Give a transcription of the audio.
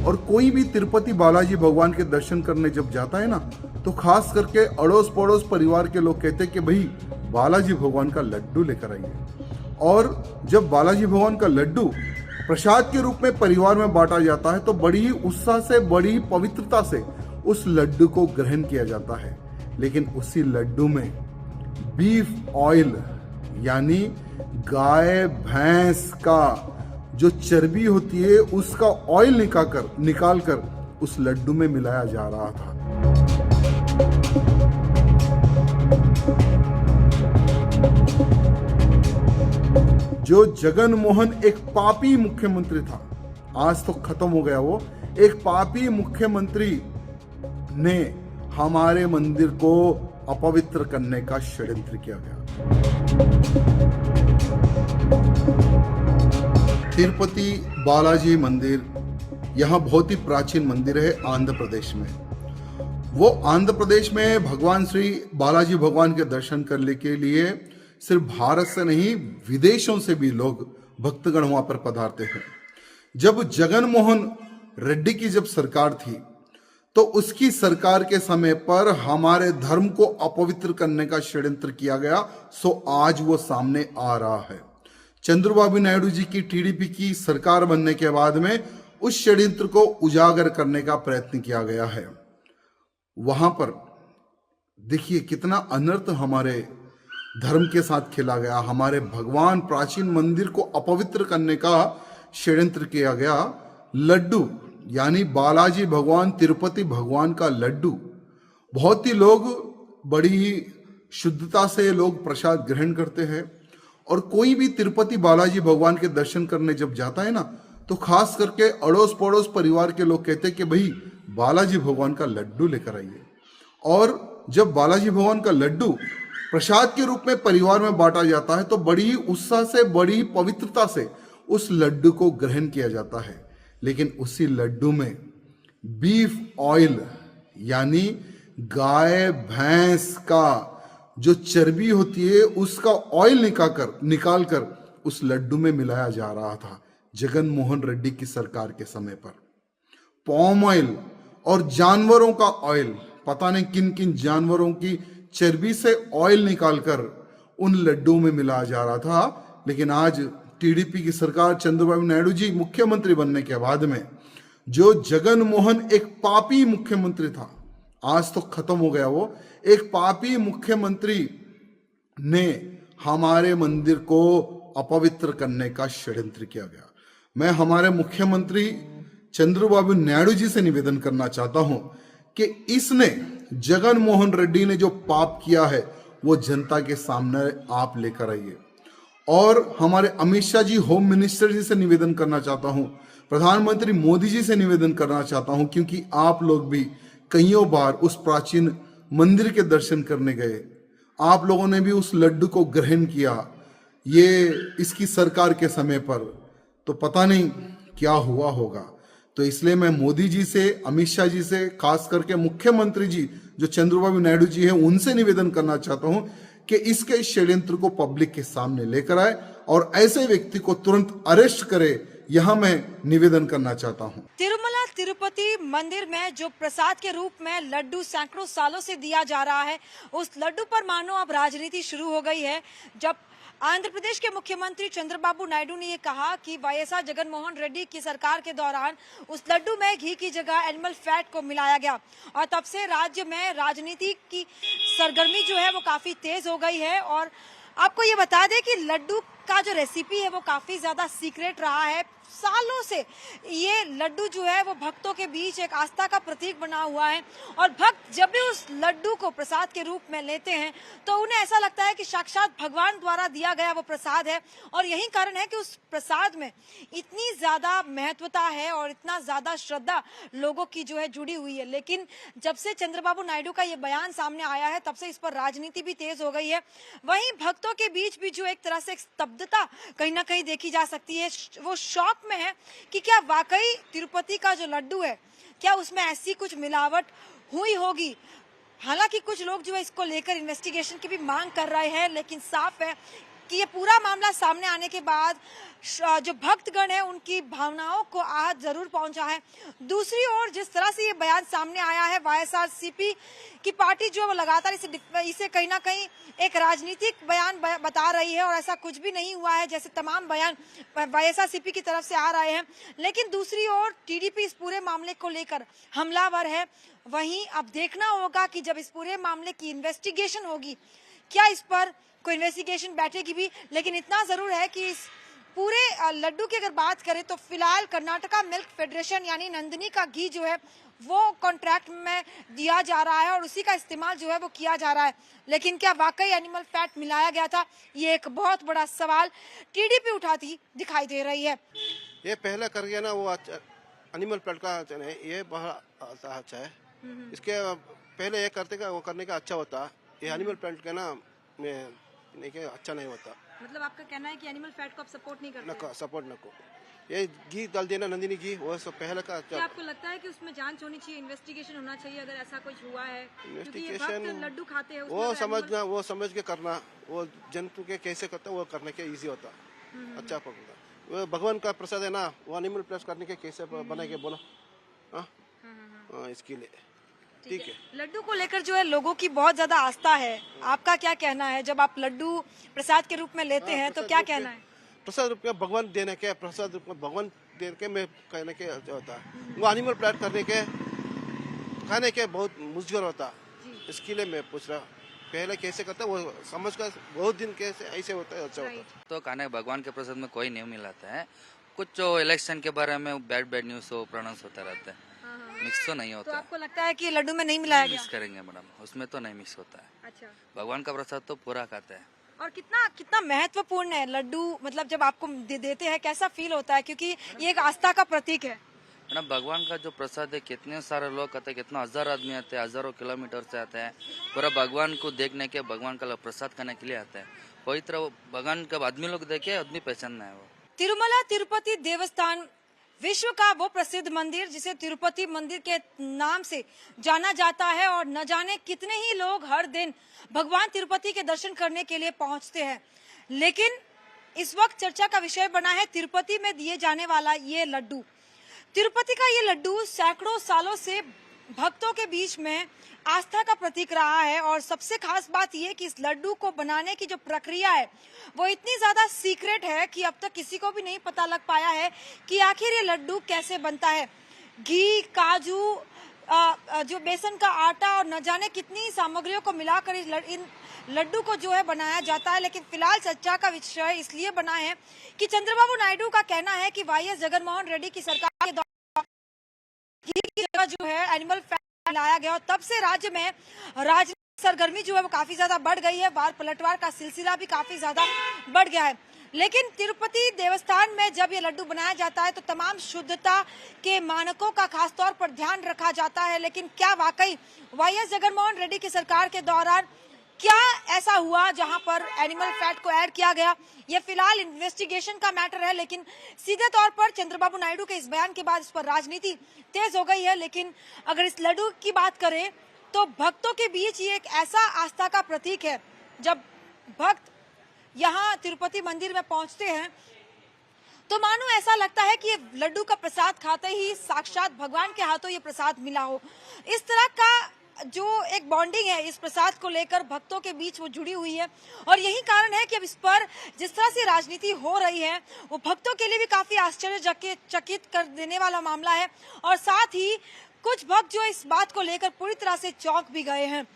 और कोई भी तिरुपति बालाजी भगवान के दर्शन करने जब जाता है ना, तो खास करके अड़ोस पड़ोस परिवार के लोग कहते हैं कि भाई बालाजी भगवान का लड्डू लेकर आइए। और जब बालाजी भगवान का लड्डू प्रसाद के रूप में परिवार में बांटा जाता है तो बड़ी ही उत्साह से, बड़ी पवित्रता से उस लड्डू को ग्रहण किया जाता है। लेकिन उसी लड्डू में बीफ ऑयल यानी गाय भैंस का जो चर्बी होती है उसका ऑयल निकाल कर उस लड्डू में मिलाया जा रहा था। जो जगन मोहन एक पापी मुख्यमंत्री था, आज तो खत्म हो गया वो, एक पापी मुख्यमंत्री ने हमारे मंदिर को अपवित्र करने का षड्यंत्र किया गया। तिरुपति बालाजी मंदिर यहाँ बहुत ही प्राचीन मंदिर है आंध्र प्रदेश में। वो आंध्र प्रदेश में भगवान श्री बालाजी भगवान के दर्शन करने के लिए सिर्फ भारत से नहीं विदेशों से भी लोग भक्तगण वहां पर पधारते हैं। जब जगन मोहन रेड्डी की जब सरकार थी तो उसकी सरकार के समय पर हमारे धर्म को अपवित्र करने का षड्यंत्र किया गया। सो आज वो सामने आ रहा है। चंद्रबाबू नायडू जी की टीडीपी की सरकार बनने के बाद में उस षड्यंत्र को उजागर करने का प्रयत्न किया गया है। वहां पर देखिए कितना अनर्थ हमारे धर्म के साथ खेला गया। हमारे भगवान प्राचीन मंदिर को अपवित्र करने का षड्यंत्र किया गया। लड्डू यानी बालाजी भगवान तिरुपति भगवान का लड्डू, बहुत ही लोग बड़ी ही शुद्धता से लोग प्रसाद ग्रहण करते हैं। और कोई भी तिरुपति बालाजी भगवान के दर्शन करने जब जाता है ना, तो खास करके अड़ोस पड़ोस परिवार के लोग कहते हैं कि भाई बालाजी भगवान का लड्डू लेकर आइए। और जब बालाजी भगवान का लड्डू प्रसाद के रूप में परिवार में बांटा जाता है तो बड़ी ही उत्साह से, बड़ी पवित्रता से उस लड्डू को ग्रहण किया जाता है। लेकिन उसी लड्डू में बीफ ऑयल यानी गाय भैंस का जो चर्बी होती है उसका ऑयल निकाल कर उस लड्डू में मिलाया जा रहा था जगन मोहन रेड्डी की सरकार के समय पर। पॉम ऑयल और जानवरों का ऑयल, पता नहीं किन किन जानवरों की चर्बी से ऑयल निकालकर उन लड्डू में मिलाया जा रहा था। लेकिन आज टीडीपी की सरकार, चंद्रबाबू नायडू जी मुख्यमंत्री बनने के बाद में, जो जगन मोहन एक पापी मुख्यमंत्री था, आज तो खत्म हो गया वो, एक पापी मुख्यमंत्री ने हमारे मंदिर को अपवित्र करने का षड्यंत्र किया गया। मैं हमारे मुख्यमंत्री चंद्रबाबू नायडू जी से निवेदन करना चाहता हूं कि इसने जगन मोहन रेड्डी ने जो पाप किया है वो जनता के सामने आप लेकर आइए। और हमारे अमित शाह जी होम मिनिस्टर जी से निवेदन करना चाहता हूं, प्रधानमंत्री मोदी जी से निवेदन करना चाहता हूं, क्योंकि आप लोग भी कईयों बार उस प्राचीन मंदिर के दर्शन करने गए, आप लोगों ने भी उस लड्डू को ग्रहण किया। ये इसकी सरकार के समय पर तो पता नहीं क्या हुआ होगा। तो इसलिए मैं मोदी जी से, अमित शाह जी से, खास करके मुख्यमंत्री जी जो चंद्रबाबू नायडू जी हैं, उनसे निवेदन करना चाहता हूं कि इसके षड्यंत्र को पब्लिक के सामने लेकर आए और ऐसे व्यक्ति को तुरंत अरेस्ट करे। यहां मैं निवेदन करना चाहता हूं। तिरुमला तिरुपति मंदिर में जो प्रसाद के रूप में लड्डू सैकड़ों सालों से दिया जा रहा है, उस लड्डू पर मानो अब राजनीति शुरू हो गई है। जब आंध्र प्रदेश के मुख्यमंत्री चंद्रबाबू नायडू ने ये कहा कि वाईएसआर जगन मोहन रेड्डी की सरकार के दौरान उस लड्डू में घी की जगह एनिमल फैट को मिलाया गया, और तब से राज्य में राजनीति की सरगर्मी जो है वो काफी तेज हो गई है। और आपको ये बता दें कि लड्डू का जो रेसिपी है वो काफी ज्यादा सीक्रेट रहा है। सालों से ये लड्डू जो है वो भक्तों के बीच एक आस्था का प्रतीक बना हुआ है, और भक्त जब भी उस लड्डू को प्रसाद के रूप में लेते हैं तो उन्हें ऐसा लगता है कि साक्षात भगवान द्वारा दिया गया वो प्रसाद है। और यही कारण है कि उस प्रसाद में इतनी ज्यादा महत्वता है और इतना ज्यादा श्रद्धा लोगों की जो है जुड़ी हुई है। लेकिन जब से चंद्रबाबू नायडू का ये बयान सामने आया है तब से इस पर राजनीति भी तेज हो गई है। वहीं भक्तों के बीच भी जो एक तरह से स्तब्धता कहीं ना कहीं देखी जा सकती है। वो शौक में है कि क्या वाकई तिरुपति का जो लड्डू है, क्या उसमें ऐसी कुछ मिलावट हुई होगी। हालांकि कुछ लोग जो है इसको लेकर इन्वेस्टिगेशन की भी मांग कर रहे हैं, लेकिन साफ है कि ये पूरा मामला सामने आने के बाद जो भक्तगण है उनकी भावनाओं को आहत जरूर पहुंचा है। दूसरी ओर जिस तरह से ये बयान सामने आया है, वाईएसआरसीपी की पार्टी जो लगातार इसे कहीं ना कहीं एक राजनीतिक बयान बता रही है और ऐसा कुछ भी नहीं हुआ है जैसे तमाम बयान वाईएसआरसीपी की तरफ से आ रहे हैं। लेकिन दूसरी ओर टीडीपी इस पूरे मामले को लेकर हमलावर है। वहीं अब देखना होगा कि जब इस पूरे मामले की इन्वेस्टिगेशन होगी, क्या इस पर कोई इन्वेस्टिगेशन बैठेगी भी। लेकिन इतना जरूर है कि इस पूरे लड्डू की अगर बात करें तो फिलहाल कर्नाटका मिल्क फेडरेशन यानी नंदिनी का घी जो है वो कॉन्ट्रैक्ट में दिया जा रहा है और उसी का इस्तेमाल जो है वो किया जा रहा है। लेकिन क्या वाकई एनिमल फैट मिलाया गया था, ये एक बहुत बड़ा सवाल टीडीपी उठाती दिखाई दे रही है। ये पहले कर गया ना वो एनिमल फैट का ये बहुत अच्छा है। इसके पहले ये वो करने का अच्छा होता। ये एनिमल फैट का ना नहीं के अच्छा नहीं होता। मतलब आपका कहना है कि एनिमल फैट को आप सपोर्ट नहीं करते? सपोर्ट नको। ये घी डाल देना नंदिनी घी, वो सब पहले का अच्छा। क्या आपको लगता है कि उसमें जांच होनी चाहिए, इन्वेस्टिगेशन होना चाहिए अगर ऐसा कुछ हुआ है? क्योंकि ये भक्त लड्डू खाते हैं, वो समझ के करना, वो जंतु के कैसे करता वो करने के इजी होता, अच्छा पकड़ा। वो भगवान का प्रसाद है ना, वो एनिमल प्लस करने के कैसे बनाएंगे बोलो। इसके लिए ठीक है। लड्डू को लेकर जो है लोगों की बहुत ज्यादा आस्था है, आपका क्या कहना है? जब आप लड्डू प्रसाद के रूप में लेते हैं तो क्या कहना है? प्रसाद रूप में भगवान देने के, प्रसाद रूप में भगवान देने के में कहने के होता है। वो एनिमल प्लेट करने के खाने के बहुत मुश्किल होता। इसके लिए मैं पूछ रहा पहले कैसे करता वो समझ कर बहुत दिन कैसे ऐसे होता है, अच्छा होता। तो खाने भगवान के प्रसाद में कोई नहीं मिलाता है। कुछ जो इलेक्शन के बारे में बैड न्यूज हो प्रोनाउंस होता रहता है, मिक्स तो नहीं होता। तो आपको लगता है कि लड्डू में नहीं मिलाया गया? मिक्स करेंगे मैडम, उसमें तो नहीं मिक्स होता है। अच्छा, भगवान का प्रसाद तो पूरा खाते हैं। और कितना महत्वपूर्ण है लड्डू, मतलब जब आपको देते हैं कैसा फील होता है, क्योंकि ये एक आस्था का प्रतीक है। मैडम भगवान का जो प्रसाद है, कितने सारे लोग आते हैं, कितना हजार आदमी आते हैं, हजारों किलोमीटर से आते हैं पूरा भगवान को देखने के, भगवान का प्रसाद खाने के लिए आते हैं। पवित्र भगवान का आदमी लोग देखे, आदमी पहचानना है। वो तिरुमला तिरुपति देवस्थान विश्व का वो प्रसिद्ध मंदिर जिसे तिरुपति मंदिर के नाम से जाना जाता है और न जाने कितने ही लोग हर दिन भगवान तिरुपति के दर्शन करने के लिए पहुंचते हैं। लेकिन इस वक्त चर्चा का विषय बना है तिरुपति में दिए जाने वाला ये लड्डू। तिरुपति का ये लड्डू सैकड़ों सालों से भक्तों के बीच में आस्था का प्रतीक रहा है और सबसे खास बात यह कि इस लड्डू को बनाने की जो प्रक्रिया है वो इतनी ज्यादा सीक्रेट है कि अब तक किसी को भी नहीं पता लग पाया है कि आखिर ये लड्डू कैसे बनता है। घी, काजू, जो बेसन का आटा और न जाने कितनी सामग्रियों को मिलाकर इन लड्डू को जो है बनाया जाता है। लेकिन फिलहाल चर्चा का विषय इसलिए बना है कि चंद्रबाबू नायडू का कहना है कि वाईएस जगनमोहन रेड्डी की सरकार के दौरान घी की जगह जो है एनिमल फैट लाया गया और तब से राज्य में राजनीतिक सरगर्मी जो है वो काफी ज्यादा बढ़ गई है। वार पलटवार का सिलसिला भी काफी ज्यादा बढ़ गया है। लेकिन तिरुपति देवस्थान में जब ये लड्डू बनाया जाता है तो तमाम शुद्धता के मानकों का खासतौर पर ध्यान रखा जाता है। लेकिन क्या वाकई वाईएस जगनमोहन रेड्डी की सरकार के दौरान क्या ऐसा हुआ जहां पर एनिमल फैट को ऐड किया गया, ये फिलहाल इन्वेस्टिगेशन का मैटर है। लेकिन सीधे तौर पर चंद्रबाबू नायडू के इस बयान के बाद इस पर राजनीति तेज हो गई है। लेकिन अगर इस लड्डू की बात करें तो भक्तों के बीच ये एक ऐसा आस्था का प्रतीक है। जब भक्त यहाँ तिरुपति मंदिर में पहुंचते हैं तो मानो ऐसा लगता है कि ये लड्डू का प्रसाद खाते ही साक्षात भगवान के हाथों ये प्रसाद मिला हो। इस तरह का जो एक बॉन्डिंग है इस प्रसाद को लेकर भक्तों के बीच वो जुड़ी हुई है और यही कारण है कि अब इस पर जिस तरह से राजनीति हो रही है वो भक्तों के लिए भी काफी आश्चर्यचकित कर देने वाला मामला है और साथ ही कुछ भक्त जो इस बात को लेकर पूरी तरह से चौंक भी गए हैं।